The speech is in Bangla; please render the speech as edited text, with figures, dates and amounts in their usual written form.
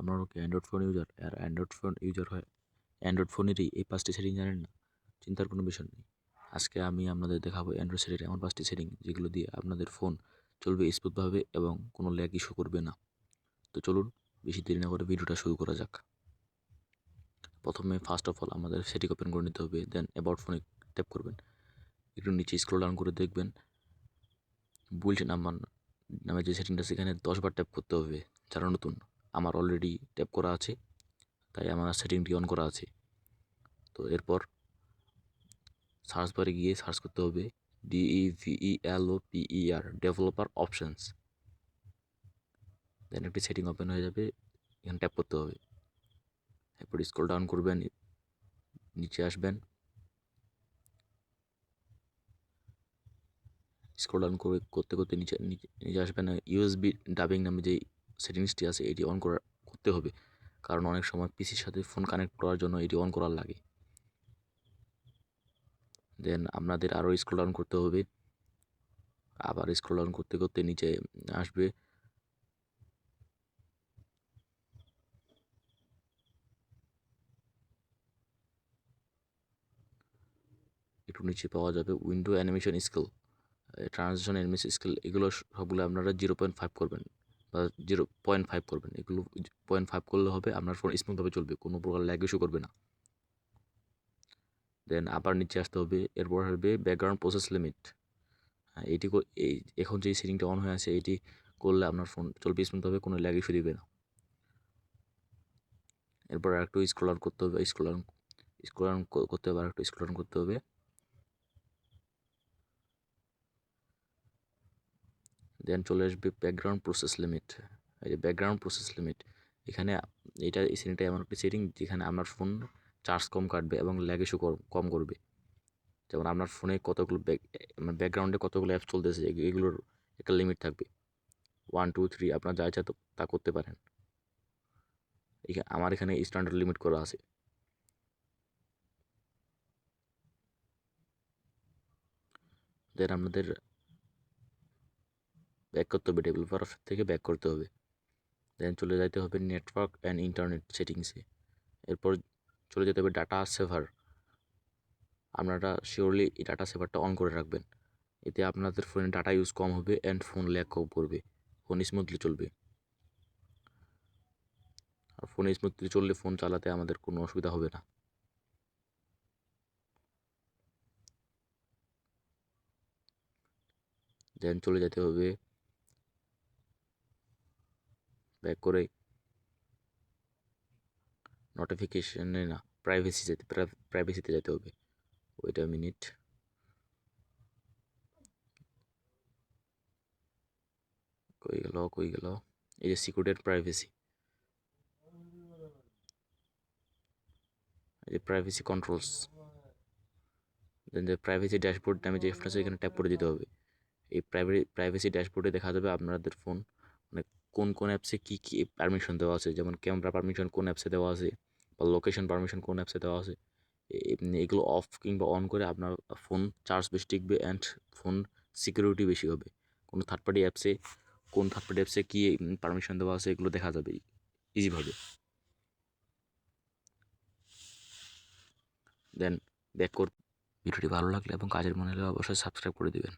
আপনারও কি অ্যান্ড্রয়েড ফোন ইউজার আর অ্যান্ড্রয়েড ফোন ইউজার হয় অ্যান্ড্রয়েড ফোনেরই এই 5টি সেটিং জানেন না? চিন্তার কোনো বিষয় নেই। আজকে আমি আপনাদের দেখাবো অ্যান্ড্রয়েড সেটের এমন 5টি সেটিং যেগুলো দিয়ে আপনাদের ফোন চলবে স্মুথভাবে এবং কোনো ল্যাগ ইস্যু করবে না। তো চলুন বেশি দেরি না করে ভিডিওটা শুরু করা যাক। প্রথমে ফার্স্ট অফ অল আমাদের সেটিং ওপেন করে নিতে হবে, দেন অ্যাবাউট ফোনে ট্যাপ করবেন। একটু নিচে স্ক্রল ডাউন করে দেখবেন বুইল্ট নাম্বার নামে যে সেটিংটা সেখানে 10বার ট্যাপ করতে হবে। যারা নতুন, আমার অলরেডি ট্যাপ করা আছে তাই আমার সেটিংটি অন করা আছে। তো এরপর সার্চ বারে গিয়ে সার্চ করতে হবে DEVELOPER ডেভেলপার অপশনস। দেন একটি সেটিং ওপেন হয়ে যাবে, এখানে ট্যাপ করতে হবে। এরপর স্ক্রল ডাউন করবেন, নিচে আসবেন, স্ক্রল ডাউন করতে করতে নিচে নিচে আসবেন। USB ডাবিং নামে যে সেটিংসটি আছে এটি অন করতে হবে, কারণ অনেক সময় পিসির সাথে ফোন কানেক্ট করার জন্য এটি অন করার লাগে। দেন আপনাদের আরও স্ক্রল ডাউন করতে হবে, আবার স্ক্রল ডাউন করতে করতে নিচে আসবে, একটু নিচে পাওয়া যাবে window animation skill, transition animation skill. এগুলো সবগুলো আপনারা 0.5 করবেন বা 0.5 করবেন। এগুলো 0.5 করলে হবে, আপনার ফোন স্মুথভাবে চলবে, কোনো প্রকার ল্যাগ ইস্যু করবে না। দেন আবার নিচে আসতে হবে, এরপর হবে ব্যাকগ্রাউন্ড প্রসেস লিমিট। হ্যাঁ, এই এখন যে সেটিংটা অন হয়ে আছে এটি করলে আপনার ফোন চলবে স্মুথভাবে, কোনো ল্যাগ ইস্যু দিবে না। এরপর একটু স্ক্রল ডাউন করতে হবে, স্ক্রল ডাউন করতে হবে, আর একটু স্ক্রল ডাউন করতে হবে। দেন চলে আসবে ব্যাকগ্রাউন্ড প্রসেস লিমিট। এই যে ব্যাকগ্রাউন্ড প্রসেস লিমিট, এখানে এই সেটিংটা এমন একটি সেটিং যেখানে আপনার ফোন চার্জ কম কাটবে এবং ল্যাগ ইস্যু কম করবে। যেমন আপনার ফোনে কতগুলো ব্যাকগ্রাউন্ডে কতগুলো অ্যাপস চলতেছে এগুলোর একটা লিমিট থাকবে, 1 2 3, আপনার যা ইচ্ছা তা করতে পারেন। আমার এখানে স্ট্যান্ডার্ড লিমিট করা আছে। দেন আপনাদের ব্যাক করতে হবে, ডেভেলপার থেকে ব্যাক করতে হবে। দেন চলে যেতে হবে নেটওয়ার্ক অ্যান্ড ইন্টারনেট সেটিংসে। এরপর চলে যেতে হবে ডাটা সেভার। আপনারা শিওরলি এই ডাটা সেভারটা অন করে রাখবেন, এতে আপনাদের ফোনে ডাটা ইউজ কম হবে অ্যান্ড ফোন ল্যাগ কম করবে, ফোন স্মুথলি চলবে। আর ফোন স্মুথলি চললে ফোন চালাতে আমাদের কোনো অসুবিধা হবে না। দেন চলে যেতে হবে ব্যাক করে নোটিফিকেশনে না, প্রাইভেসিতে যেতে হবে। ওইটা মিনিট, কই গেল, এই যে সিকিউরিটি অ্যান্ড প্রাইভেসি, এই যে প্রাইভেসি কন্ট্রোলস। দেন যে প্রাইভেসি ড্যাশবোর্ড নামে যে অপশন আছে এখানে ট্যাপ করে দিতে হবে। এই প্রাইভেসি ড্যাশবোর্ডে দেখা যাবে আপনাদের ফোন মানে কোন অ্যাপসে কী কী পারমিশন দেওয়া আছে, যেমন ক্যামেরা পারমিশন কোন অ্যাপসে দেওয়া আছে বা লোকেশন পারমিশন কোন অ্যাপসে দেওয়া আছে। এগুলো অফ কিংবা অন করে আপনার ফোন চার্জ বেশি টিকবে অ্যান্ড ফোন সিকিউরিটি বেশি হবে। কোন থার্ড পার্টি অ্যাপসে কী পারমিশন দেওয়া আছে এগুলো দেখা যাবে ইজিভাবে। দেন ব্যাক ভিডিওটি ভালো লাগলে এবং কাজের মনে হলে অবশ্যই সাবস্ক্রাইব করে দেবেন।